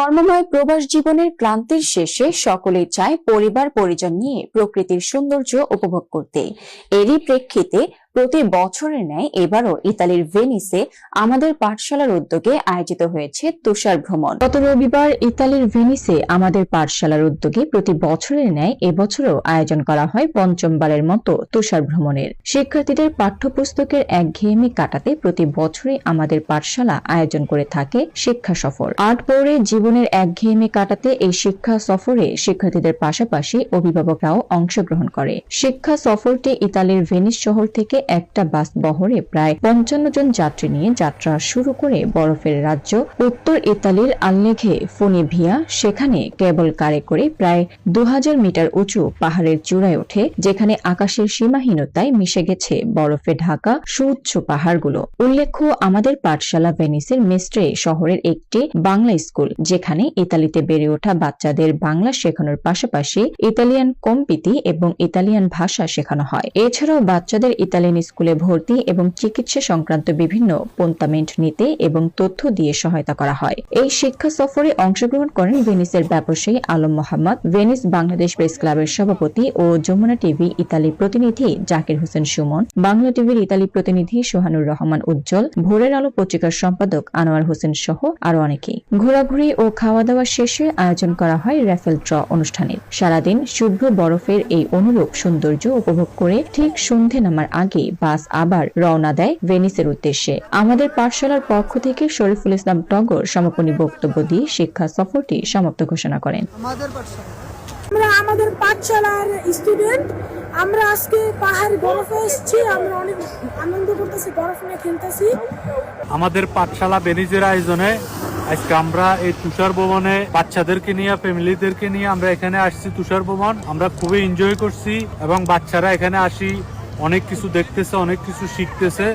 কর্মময় প্রবাস জীবনের ক্লান্তির শেষে সকলেই চায় পরিবার পরিজন নিয়ে প্রকৃতির সৌন্দর্য উপভোগ করতে। এরই প্রেক্ষিতে প্রতি বছরের ন্যায় এবারও ইতালির ভেনিসে আমাদের পাঠশালার উদ্যোগে আয়োজিত হয়েছে তুষার ভ্রমণ। গত রবিবার ইতালির ভেনিসে আমাদের পাঠশালার উদ্যোগে প্রতি বছরের ন্যায় এবছরও আয়োজন করা হয় পঞ্চমবারের মতো তুষার ভ্রমণের। শিক্ষার্থীদের পাঠ্যপুস্তকের একঘেয়েমি কাটাতে প্রতি বছরই আমাদের পাঠশালা আয়োজন করে থাকে শিক্ষা সফর। আর্ট পড়ে জীবনের একঘেয়েমি কাটাতে এই শিক্ষা সফরে শিক্ষার্থীদের পাশাপাশি অভিভাবকরাও অংশগ্রহণ করে। শিক্ষা সফরটি ইতালির ভেনিস শহর থেকে একটা বাস বহরে প্রায় ৫৫ জন যাত্রী নিয়ে যাত্রা শুরু করে বরফের রাজ্য উত্তর ইতালির আল্লেঘে ফোনিভিয়া। সেখানে কেবল কারে করে প্রায় ২০০০ মিটার উঁচু পাহাড়ের চূড়ায় ওঠে, যেখানে আকাশের সীমাহীনতায় মিশে গেছে বরফে ঢাকা সুউচ্চ পাহাড়গুলো। উল্লেখ্য, আমাদের পাঠশালা ভেনিসের মেস্ট্রে শহরের একটি বাংলা স্কুল, যেখানে ইতালিতে বেড়ে ওঠা বাচ্চাদের বাংলা শেখানোর পাশাপাশি ইতালিয়ান কম্পিতি এবং ইতালিয়ান ভাষা শেখানো হয়। এছাড়াও বাচ্চাদের ইতালিয়ান স্কুলে ভর্তি এবং চিকিৎসা সংক্রান্ত বিভিন্ন পোন্তামেন্ট নিতে এবং তথ্য দিয়ে সহায়তা করা হয়। এই শিক্ষা সফরে অংশগ্রহণ করেন ভেনিসের ব্যবসায়ী আলম মোহাম্মদ, ভেনিস বাংলাদেশ প্রেস ক্লাবের সভাপতি ও যমুনা টিভি ইতালি প্রতিনিধি জাকির হোসেন সুমন, বাংলা টিভির ইতালি প্রতিনিধি সোহানুর রহমান উজ্জ্বল, ভোরের আলো পত্রিকার সম্পাদক আনোয়ার হোসেন সহ আরো অনেকেই। ঘোরাঘুরি ও খাওয়া দাওয়া শেষে আয়োজন করা হয় র্যাফেল ড্র অনুষ্ঠানের। সারাদিন শুভ্র বরফের এই অনুরূপ সৌন্দর্য উপভোগ করে ঠিক সন্ধে নামার আগে বাস আবার রওনা দেয় ভেনিসের উদ্দেশ্যে। আমাদের পাঠশালার পক্ষ থেকে শরীফুল ইসলাম টগর সমাপনী বক্তব্য দিয়ে শিক্ষা সফরটি সমাপ্ত ঘোষণা করেন। আমাদের পাঠশালার স্টুডেন্ট আমরা আজকে পাহাড় বরফে এসেছি। আমরা অনেক আনন্দ করতেছি, বরফ নিয়ে খেলতেছি। আমাদের পাঠশালা ভেনিসের আয়োজনে আজকে আমরা এই তুষার ভ্রমণে বাচ্চাদেরকে নিয়ে, ফ্যামিলিদেরকে নিয়ে আমরা এখানে আসছি। তুষার ভ্রমণ আমরা খুবই এনজয় করছি এবং বাচ্চারা এখানে আসি অনেক কিছু দেখতেছে, অনেক কিছু শিখতেছে।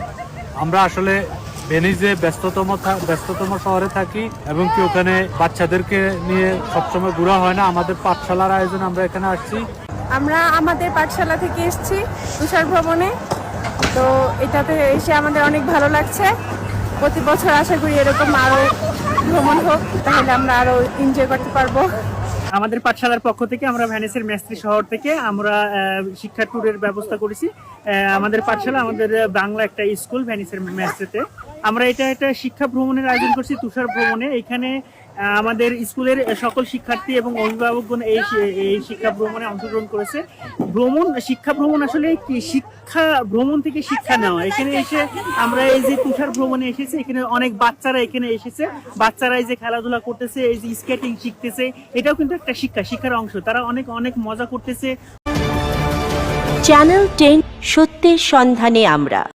আমরা আসলে ভেনিসে ব্যস্ততম শহরে থাকি এবং কি ওখানে বাচ্চাদেরকে নিয়ে সবসময় ঘোরা হয় না। আমাদের পাঠশালার আয়োজনে আমরা এখানে আসছি। আমরা আমাদের পাঠশালা থেকে এসেছি তুষার ভ্রমণে, তো এটাতে এসে আমাদের অনেক ভালো লাগছে। প্রতি বছর আশা করি এরকম আরো ভ্রমণ হোক, তাহলে আমরা আরো এনজয় করতে পারবো। আমাদের পাঠশালার পক্ষ থেকে আমরা ভেনিসের মেস্ট্রি শহর থেকে আমরা শিক্ষা ট্যুরের ব্যবস্থা করেছি। আমাদের পাঠশালা, আমাদের বাংলা একটা স্কুল ভেনিসের মেস্ট্রিতে আমরা এটা শিক্ষা ভ্রমণের আয়োজন করছি তুষার ভ্রমণে। এখানে আমাদের স্কুলের সকল শিক্ষার্থী এবং অভিভাবকগণ এই শিক্ষা ভ্রমণে অংশগ্রহণ করেছে। শিক্ষা ভ্রমণ আসলে কি, শিক্ষা ভ্রমণ থেকে শিক্ষা নেওয়া। এখানে এসে আমরা এই যে তুষার ভ্রমণে এসেছি, এখানে অনেক বাচ্চারা এখানে এসেছে। বাচ্চারা এই যে খেলাধুলা করতেছে, এই যে স্কেটিং শিখতেছে, এটাও কিন্তু একটা শিক্ষার অংশ। তারা অনেক অনেক মজা করতেছে। চ্যানেল 10 সত্যের সন্ধানে আমরা।